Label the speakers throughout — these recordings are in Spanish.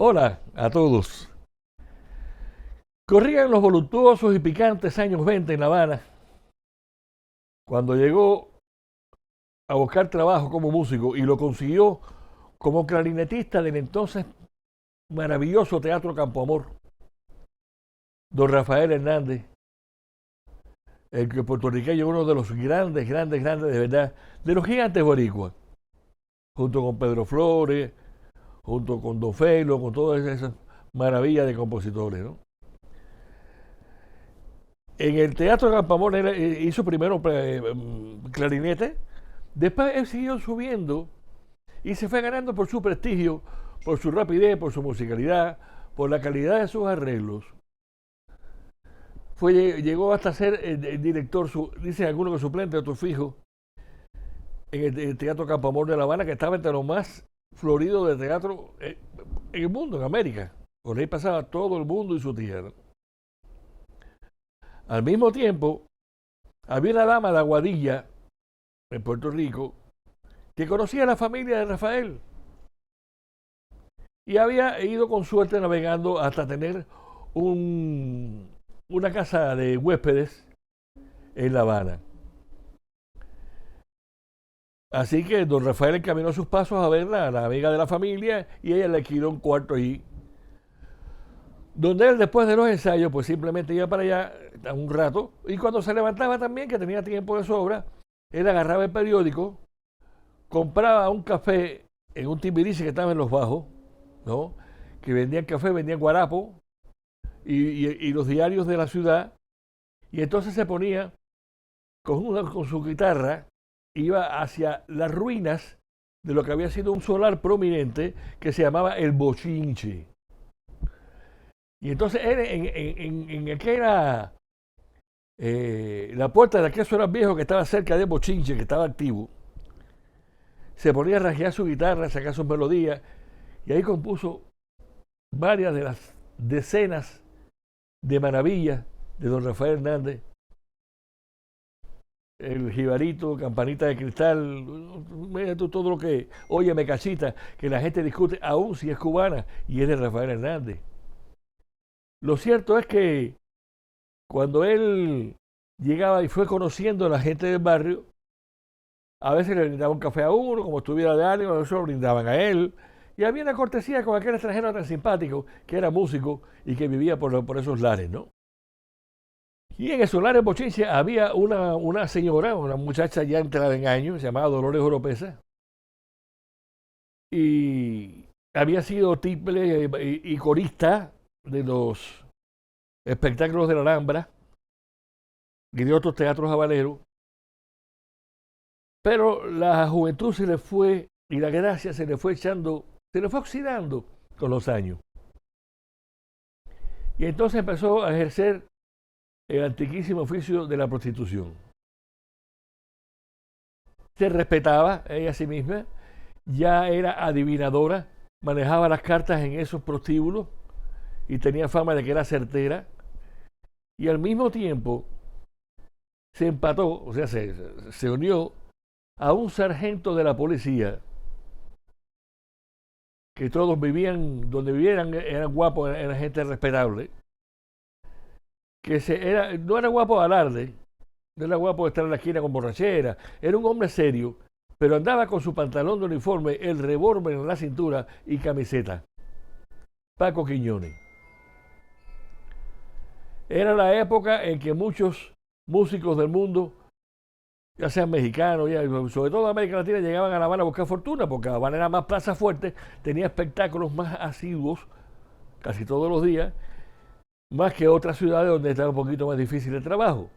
Speaker 1: Hola a todos. Corrían los voluptuosos y picantes años 20 en La Habana, cuando llegó a buscar trabajo como músico y lo consiguió como clarinetista del entonces maravilloso Teatro Campo Amor, don Rafael Hernández, el que puertorriqueño, uno de los grandes de verdad, de los gigantes boricuas, junto con Pedro Flores, junto con Don Felo, con todas esas maravillas de compositores, ¿no? En el Teatro Campamor hizo primero clarinete, después él siguió subiendo y se fue ganando por su prestigio, por su rapidez, por su musicalidad, por la calidad de sus arreglos. Llegó hasta ser el director, dicen algunos que suplente, otros fijo, en el Teatro Campamor de La Habana, que estaba entre los más floridos de teatro en el mundo, en América. Por ahí pasaba todo el mundo y su tierra. Al mismo tiempo, había una dama de Aguadilla, en Puerto Rico, que conocía a la familia de Rafael y había ido con suerte navegando hasta tener una casa de huéspedes en La Habana. Así que don Rafael encaminó sus pasos a verla, a la amiga de la familia, y ella le alquiló un cuarto allí, donde él, después de los ensayos, pues simplemente iba para allá un rato, y cuando se levantaba también, que tenía tiempo de sobra, él agarraba el periódico, compraba un café en un timbiriche que estaba en Los Bajos, ¿no? Que vendían café, vendían guarapo y los diarios de la ciudad, y entonces se ponía con su guitarra, iba hacia las ruinas de lo que había sido un solar prominente que se llamaba el Bochinche. Y entonces él en aquella, la puerta de aquel solar viejo que estaba cerca del Bochinche, que estaba activo, se ponía a rasguear su guitarra, a sacar sus melodías, y ahí compuso varias de las decenas de maravillas de don Rafael Hernández, el jibarito, campanita de cristal, mira tú todo lo que, óyeme cachita, que la gente discute, aún si es cubana, y es de Rafael Hernández. Lo cierto es que cuando él llegaba y fue conociendo a la gente del barrio, a veces le brindaba un café a uno, como estuviera de ánimo, a veces lo brindaban a él, y había una cortesía con aquel extranjero tan simpático, que era músico y que vivía por esos lares, ¿no? Y en el solar de Bochinche había una señora, una muchacha ya entrada en años, llamada Dolores Oropesa, y había sido tiple y corista de los espectáculos de la Alhambra y de otros teatros habaneros, pero la juventud se le fue y la gracia se le fue echando, se le fue oxidando con los años. Y entonces empezó a ejercer el antiquísimo oficio de la prostitución. Se respetaba ella a sí misma, ya era adivinadora, manejaba las cartas en esos prostíbulos y tenía fama de que era certera, y al mismo tiempo se empató, o sea, se unió a un sargento de la policía, que todos vivían, donde vivieran eran guapos, eran gente respetable, no era guapo de alarde, no era guapo de estar en la esquina con borrachera, era un hombre serio, pero andaba con su pantalón de uniforme, el revólver en la cintura y camiseta. Paco Quiñones. Era la época en que muchos músicos del mundo, ya sean mexicanos, sobre todo de América Latina, llegaban a La Habana a buscar fortuna, porque La Habana era más plaza fuerte, tenía espectáculos más asiduos, casi todos los días, más que otras ciudades donde estaba un poquito más difícil el trabajo.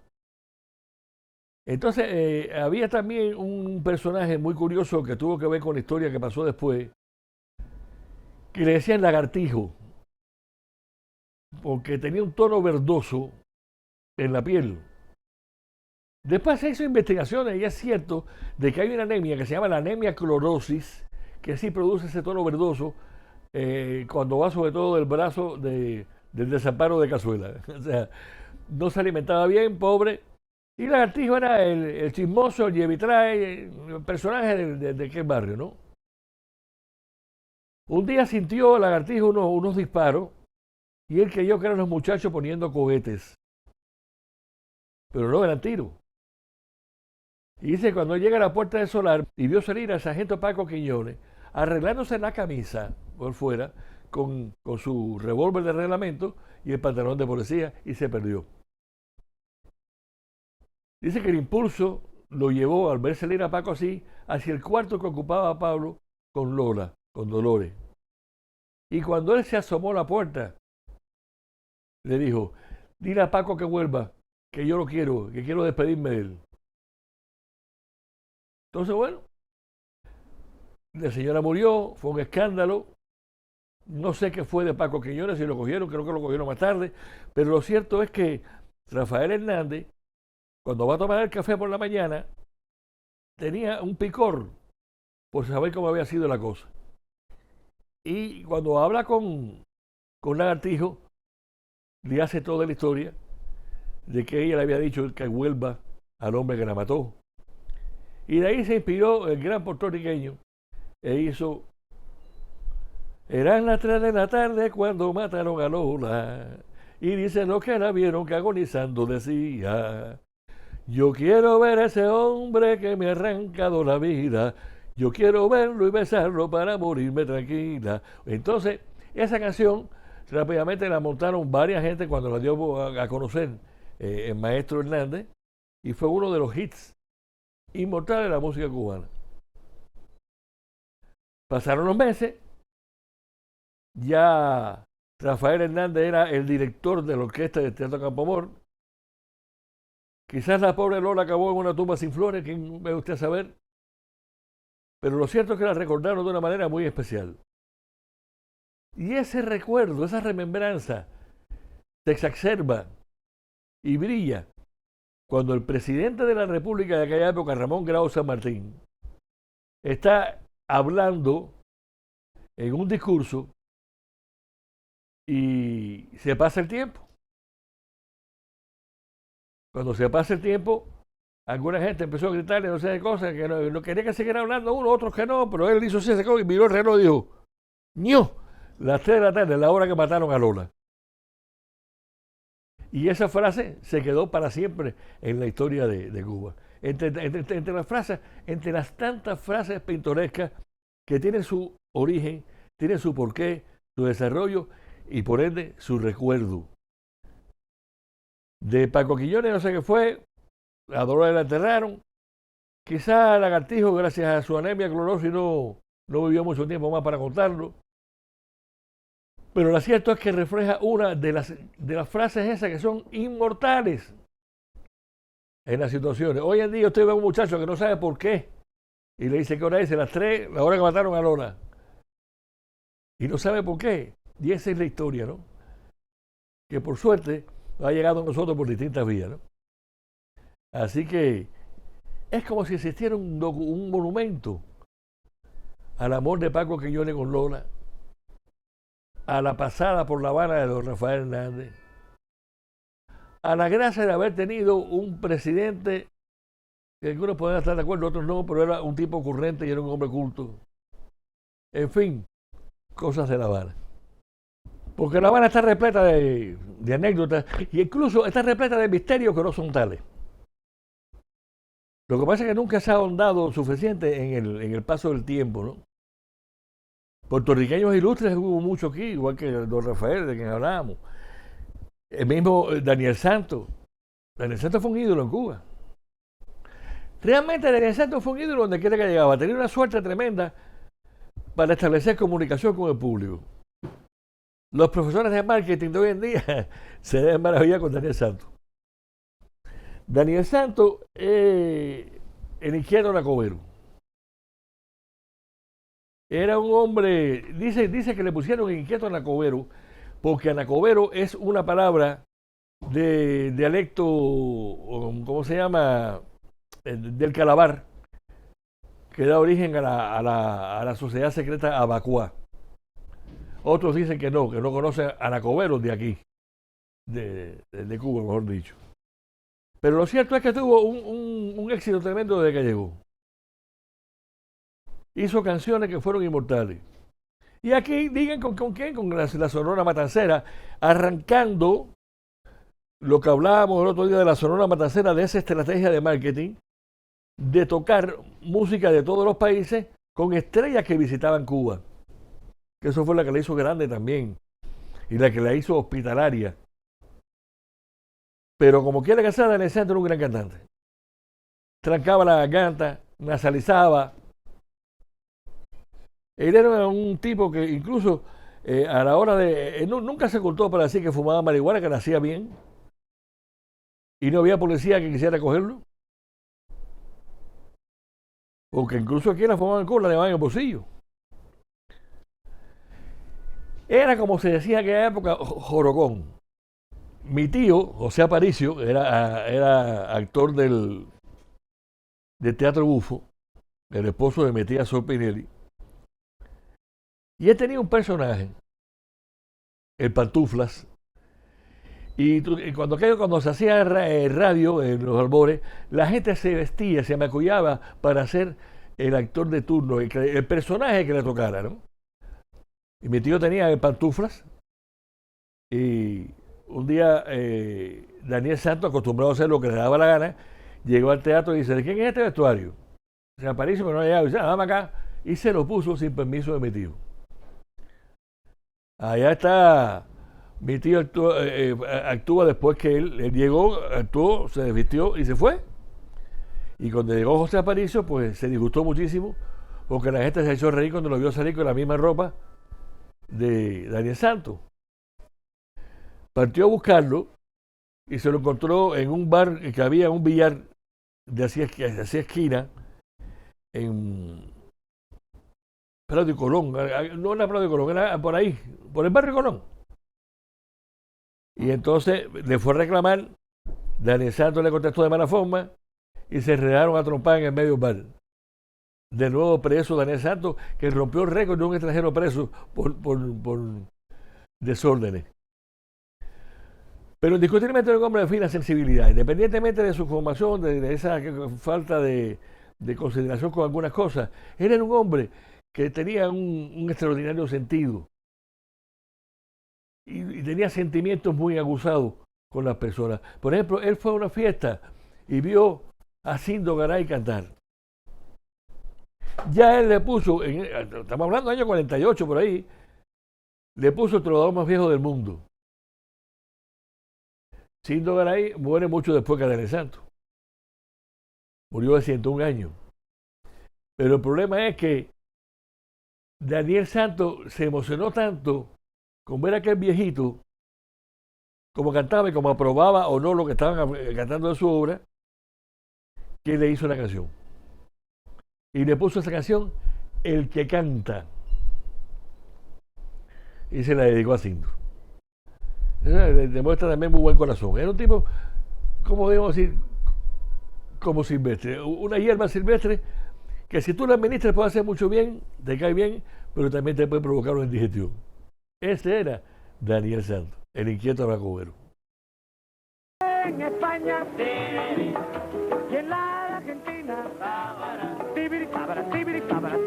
Speaker 1: Entonces, había también un personaje muy curioso que tuvo que ver con la historia que pasó después, que le decían lagartijo, porque tenía un tono verdoso en la piel. Después se hizo investigaciones y es cierto de que hay una anemia que se llama la anemia clorosis, que sí produce ese tono verdoso cuando va sobre todo del brazo del desamparo de cazuela. O sea, no se alimentaba bien, pobre. Y Lagartijo era el chismoso, el llevitrae, el personaje de aquel barrio, ¿no? Un día sintió Lagartijo unos disparos y él creyó que eran los muchachos poniendo cohetes, pero no eran tiros. Y dice, cuando llega a la puerta del solar y vio salir al sargento Paco Quiñones, arreglándose la camisa por fuera, con su revólver de reglamento y el pantalón de policía, y se perdió. Dice que el impulso lo llevó, al ver salir a Paco así, hacia el cuarto que ocupaba Pablo con Lola, con Dolores. Y cuando él se asomó a la puerta, le dijo, dile a Paco que vuelva, que yo lo quiero, que quiero despedirme de él. Entonces, bueno, la señora murió, fue un escándalo. No sé qué fue de Paco Quiñones, si lo cogieron, creo que lo cogieron más tarde. Pero lo cierto es que Rafael Hernández, cuando va a tomar el café por la mañana, tenía un picor por saber cómo había sido la cosa. Y cuando habla con Lagartijo, le hace toda la historia de que ella le había dicho que vuelva al hombre que la mató. Y de ahí se inspiró el gran puertorriqueño e hizo Eran las 3 de la tarde cuando mataron a Lola. Y dicen los que la vieron que agonizando decía, yo quiero ver a ese hombre que me ha arrancado la vida. Yo quiero verlo y besarlo para morirme tranquila. Entonces, esa canción rápidamente la montaron varias gente cuando la dio a conocer el maestro Hernández, y fue uno de los hits inmortales de la música cubana. Pasaron los meses, ya Rafael Hernández era el director de la orquesta del Teatro Campoamor. Quizás la pobre Lola acabó en una tumba sin flores, ¿quién ve usted saber? Pero lo cierto es que la recordaron de una manera muy especial. Y ese recuerdo, esa remembranza, se exacerba y brilla cuando el presidente de la República de aquella época, Ramón Grau San Martín, está hablando en un discurso y se pasa el tiempo. Cuando se pasa el tiempo, alguna gente empezó a gritarle no sé de cosas, que no quería que siguiera hablando uno, otros que no, pero él hizo así, se secó y miró el reloj y dijo, ¡ño! Las 3 de la tarde, la hora que mataron a Lola. Y esa frase se quedó para siempre en la historia de Cuba. Entre las frases, entre las tantas frases pintorescas que tienen su origen, tienen su porqué, su desarrollo y por ende su recuerdo. De Paco Quiñones no sé qué fue, a Dolores la enterraron. Quizá Lagartijo, gracias a su anemia clorosis, no vivió mucho tiempo más para contarlo. Pero lo cierto es que refleja una de las frases esas que son inmortales en las situaciones. Hoy en día usted ve a un muchacho que no sabe por qué y le dice que hora es, las 3, la hora que mataron a Lola. Y no sabe por qué. Y esa es la historia, ¿no? Que por suerte ha llegado a nosotros por distintas vías, ¿no? Así que es como si existiera un monumento al amor de Paco Quiñones con Lola, a la pasada por La Habana de don Rafael Hernández, a la gracia de haber tenido un presidente que algunos pueden estar de acuerdo, otros no, pero era un tipo ocurrente y era un hombre culto. En fin, cosas de La Habana. Porque La Habana está repleta de anécdotas y incluso está repleta de misterios que no son tales. Lo que pasa es que nunca se ha ahondado suficiente en el paso del tiempo, ¿no? Puertorriqueños ilustres hubo mucho aquí, igual que don Rafael, de quien hablábamos. El mismo Daniel Santos. Daniel Santos fue un ídolo en Cuba. Realmente Daniel Santos fue un ídolo donde quiera que llegaba. Tenía una suerte tremenda para establecer comunicación con el público. Los profesores de marketing de hoy en día se deben maravillar con Daniel Santos. Daniel Santos, el izquierdo Anacobero. Era un hombre, dice que le pusieron inquieto a Anacobero, porque Anacobero es una palabra de dialecto, ¿cómo se llama? Del Calabar, que da origen a la sociedad secreta Abacuá. Otros dicen que no conocen a Anacobero de aquí, de Cuba, mejor dicho. Pero lo cierto es que tuvo un éxito tremendo desde que llegó. Hizo canciones que fueron inmortales. Y aquí digan con quién, con la Sonora Matancera, arrancando lo que hablábamos el otro día de la Sonora Matancera, de esa estrategia de marketing, de tocar música de todos los países con estrellas que visitaban Cuba. Que eso fue la que la hizo grande también, y la que la hizo hospitalaria. Pero como quiera que sea, Daniel Santos era un gran cantante. Trancaba la garganta, nasalizaba. Él era un tipo que incluso a la hora de... nunca se ocultó para decir que fumaba marihuana, que la hacía bien. Y no había policía que quisiera cogerlo. Porque incluso aquí la fumaban en Cuba, la llevaban en el bolsillo. Era como se decía en aquella época, jorocón. Mi tío, José Aparicio, era actor del Teatro Bufo, el esposo de mi tía Sol Pinelli. Y él tenía un personaje, el Pantuflas. Y cuando se hacía radio en los albores, la gente se vestía, se maquillaba para hacer el actor de turno, el personaje que le tocara, ¿no? Y mi tío tenía el Pantuflas. Y un día Daniel Santos, acostumbrado a hacer lo que le daba la gana, llegó al teatro y dice: ¿de quién es este vestuario? Se aparece, pero no ha llegado. Y dice: dame acá. Y se lo puso sin permiso de mi tío. Allá está. Mi tío actúa después que él llegó, actuó, se desvistió y se fue. Y cuando llegó José Aparicio, pues se disgustó muchísimo porque la gente se echó a reír cuando lo vio salir con la misma ropa de Daniel Santos. Partió a buscarlo y se lo encontró en un bar que había, un billar de hacía esquina en Prado de Colón. No era Prado de Colón, era por ahí, por el barrio Colón. Y entonces le fue a reclamar, Daniel Santos le contestó de mala forma y se enredaron a trompar en el medio del bar. De nuevo preso Daniel Santos, que rompió el récord de un extranjero preso por desórdenes. Pero indiscutiblemente era un hombre de fina sensibilidad, independientemente de su formación, de esa falta de consideración con algunas cosas. Él era un hombre que tenía un extraordinario sentido y tenía sentimientos muy aguzados con las personas. Por ejemplo, él fue a una fiesta y vio a Cindo Garay cantar. Ya él le puso, estamos hablando del año 48 por ahí, le puso el trovador más viejo del mundo. Cindo Garay muere mucho después que Daniel Santos. Murió de 101 años. Pero el problema es que Daniel Santos se emocionó tanto con ver a aquel viejito, como cantaba y como aprobaba o no lo que estaban cantando de su obra, que le hizo la canción. Y le puso esa canción, El que canta. Y se la dedicó a Cindo. Demuestra también muy buen corazón. Era un tipo, como debemos decir, como silvestre. Una hierba silvestre que si tú la administras puede hacer mucho bien, te cae bien, pero también te puede provocar una indigestión. Ese era Daniel Santos, el inquieto racobero.
Speaker 2: En España, y en la Argentina, tibiri, tábara, tibiri, tábara,